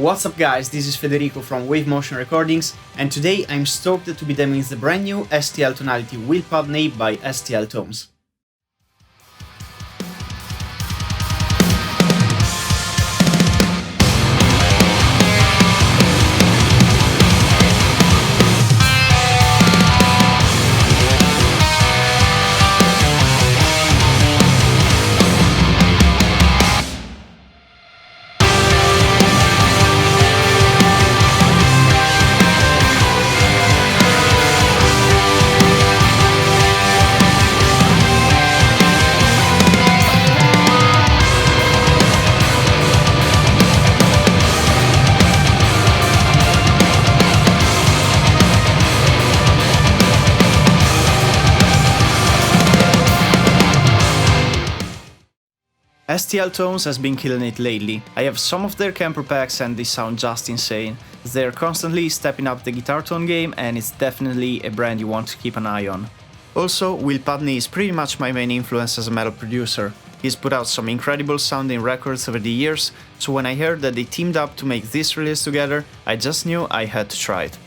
What's up guys, this is Federico from Wave Motion Recordings, and today I'm stoked to be demoing the brand new STL Tonality Will Putney by STL Tones. STL Tones has been killing it lately. I have some of their camper packs and they sound just insane. They're constantly stepping up the guitar tone game and it's definitely a brand you want to keep an eye on. Also, Will Putney is pretty much my main influence as a metal producer. He's put out some incredible sounding records over the years, so when I heard that they teamed up to make this release together, I just knew I had to try it.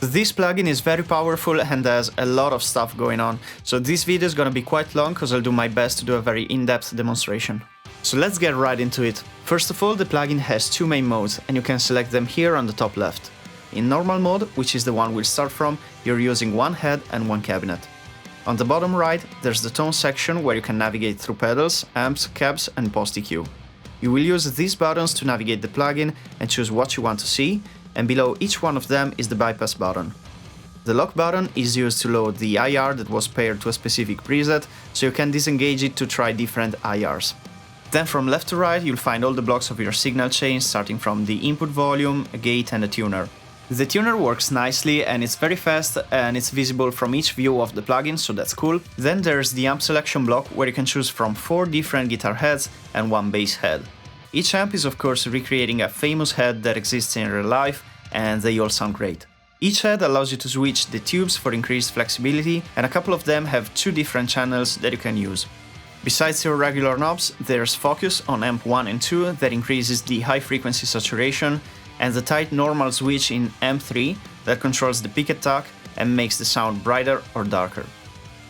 This plugin is very powerful and has a lot of stuff going on, so this video is gonna be quite long because I'll do my best to do a very in-depth demonstration. So let's get right into it. First of all, the plugin has two main modes and you can select them here on the top left. In normal mode, which is the one we'll start from, you're using one head and one cabinet. On the bottom right, there's the tone section where you can navigate through pedals, amps, cabs and post EQ. You will use these buttons to navigate the plugin and choose what you want to see, and below each one of them is the bypass button. The lock button is used to load the IR that was paired to a specific preset, so you can disengage it to try different IRs. Then from left to right you'll find all the blocks of your signal chain, starting from the input volume, a gate and a tuner. The tuner works nicely and it's very fast and it's visible from each view of the plugin, so that's cool. Then there's the amp selection block where you can choose from 4 different guitar heads and 1 bass head. Each amp is of course recreating a famous head that exists in real life and they all sound great. Each head allows you to switch the tubes for increased flexibility and a couple of them have 2 different channels that you can use. Besides your regular knobs, there's focus on amp 1 and 2 that increases the high frequency saturation, and the tight normal switch in amp 3 that controls the peak attack and makes the sound brighter or darker.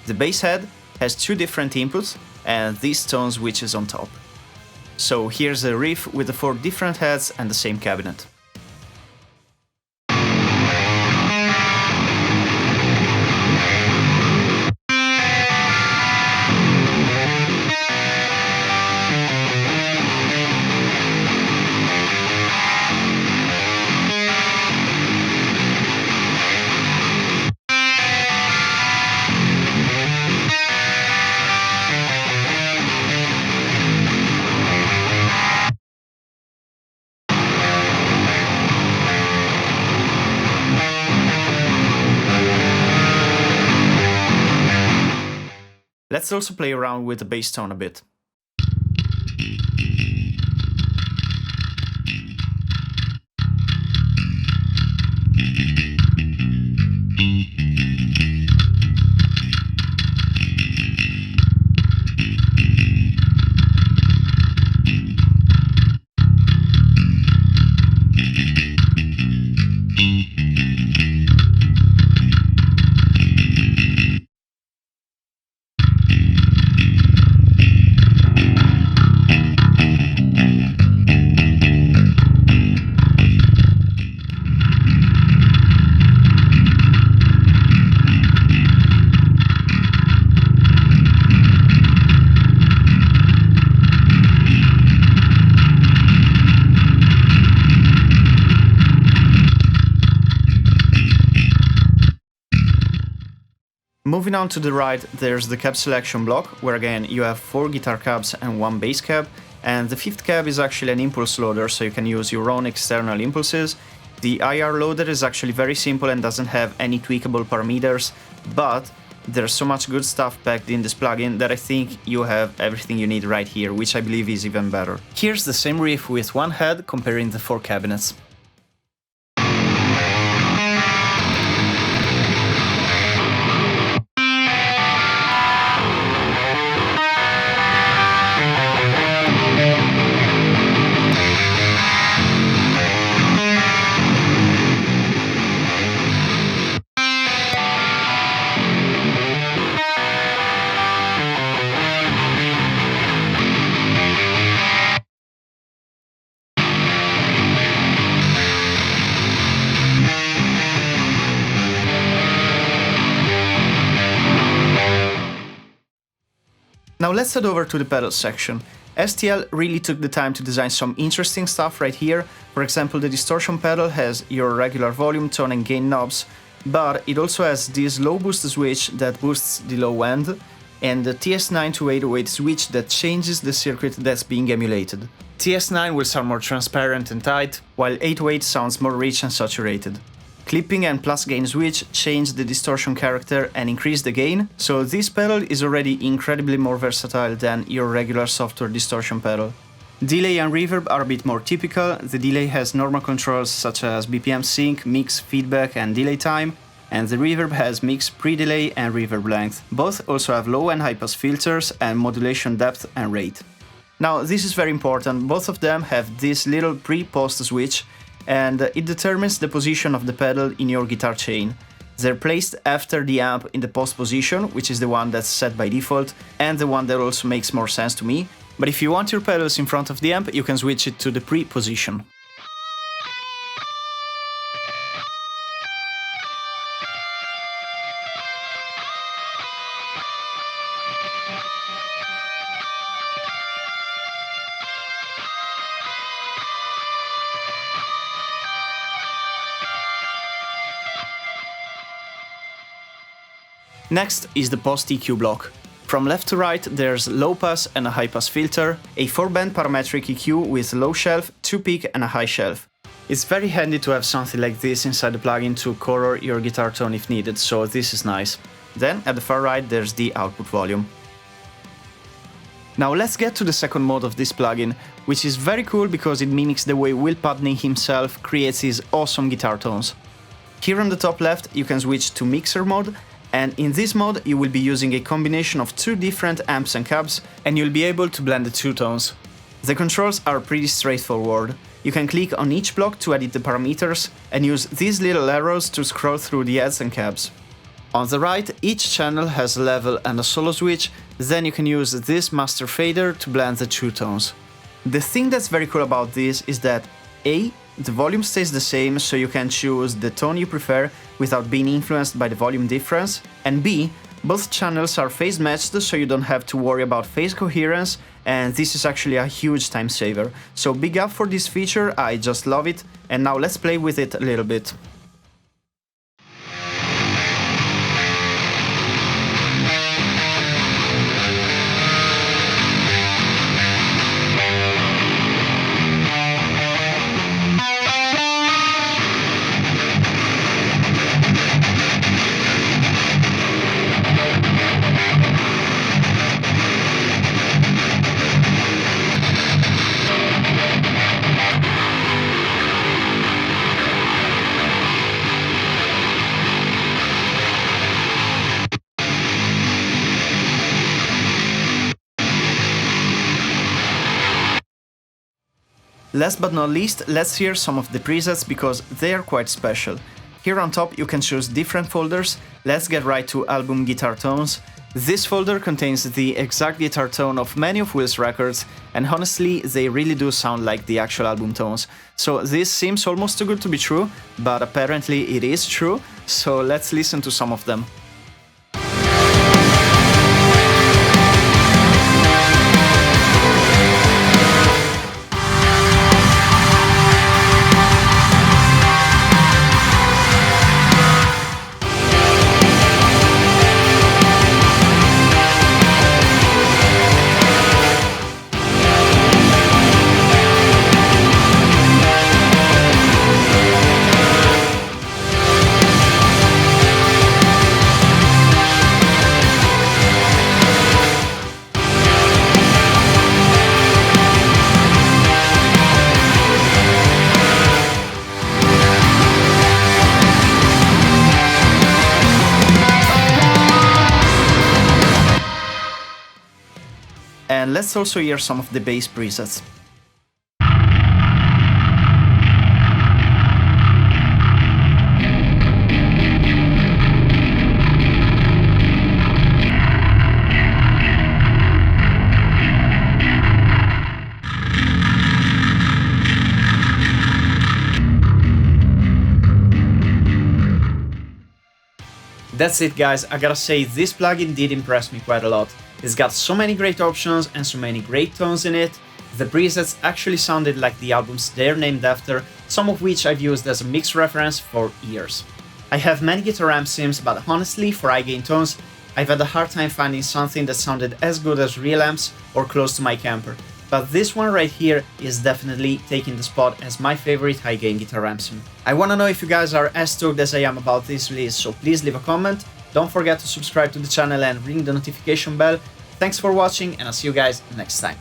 The bass head has 2 different inputs and this tone switches on top. So here's a riff with the 4 different heads and the same cabinet. Let's also play around with the bass tone a bit. Moving on to the right, there's the cab selection block, where again you have 4 guitar cabs and 1 bass cab, and the 5th cab is actually an impulse loader, so you can use your own external impulses. The IR loader is actually very simple and doesn't have any tweakable parameters, but there's so much good stuff packed in this plugin that I think you have everything you need right here, which I believe is even better. Here's the same riff with 1 head comparing the 4 cabinets. Now let's head over to the pedals section. STL really took the time to design some interesting stuff right here. For example, the distortion pedal has your regular volume, tone and gain knobs, but it also has this low boost switch that boosts the low end, and the TS9 to 808 switch that changes the circuit that's being emulated. TS9 will sound more transparent and tight, while 808 sounds more rich and saturated. Clipping and plus gain switch change the distortion character and increase the gain, so this pedal is already incredibly more versatile than your regular software distortion pedal. Delay and reverb are a bit more typical. The delay has normal controls such as BPM sync, mix, feedback and delay time, and the reverb has mix, pre-delay and reverb length. Both also have low and high pass filters and modulation depth and rate. Now this is very important, both of them have this little pre-post switch, and it determines the position of the pedal in your guitar chain. They're placed after the amp in the post position, which is the one that's set by default, and the one that also makes more sense to me. But if you want your pedals in front of the amp, you can switch it to the pre position. Next is the post EQ block. From left to right there's low pass and a high pass filter, a 4-band parametric EQ with low shelf, 2 peak and a high shelf. It's very handy to have something like this inside the plugin to color your guitar tone if needed, so this is nice. Then at the far right there's the output volume. Now let's get to the second mode of this plugin, which is very cool because it mimics the way Will Putney himself creates his awesome guitar tones. Here on the top left you can switch to mixer mode, and in this mode you will be using a combination of two different amps and cabs, and you'll be able to blend the two tones. The controls are pretty straightforward. You can click on each block to edit the parameters and use these little arrows to scroll through the heads and cabs. On the right, each channel has a level and a solo switch, then you can use this master fader to blend the two tones. The thing that's very cool about this is that A, the volume stays the same, so you can choose the tone you prefer without being influenced by the volume difference, and B, both channels are phase matched, so you don't have to worry about phase coherence, and this is actually a huge time saver. So big up for this feature, I just love it, and now let's play with it a little bit. Last but not least, let's hear some of the presets because they are quite special. Here on top you can choose different folders. Let's get right to album guitar tones. This folder contains the exact guitar tone of many of Will's records, and honestly they really do sound like the actual album tones. So this seems almost too good to be true, but apparently it is true, so let's listen to some of them. And let's also hear some of the bass presets. That's it guys, I gotta say this plugin did impress me quite a lot. It's got so many great options and so many great tones in it. The presets actually sounded like the albums they're named after, some of which I've used as a mix reference for years. I have many guitar amp sims, but honestly, for high gain tones, I've had a hard time finding something that sounded as good as real amps or close to my camper. But this one right here is definitely taking the spot as my favorite high gain guitar amp sim. I wanna know if you guys are as stoked as I am about this release, so please leave a comment. Don't forget to subscribe to the channel and ring the notification bell. Thanks for watching, and I'll see you guys next time.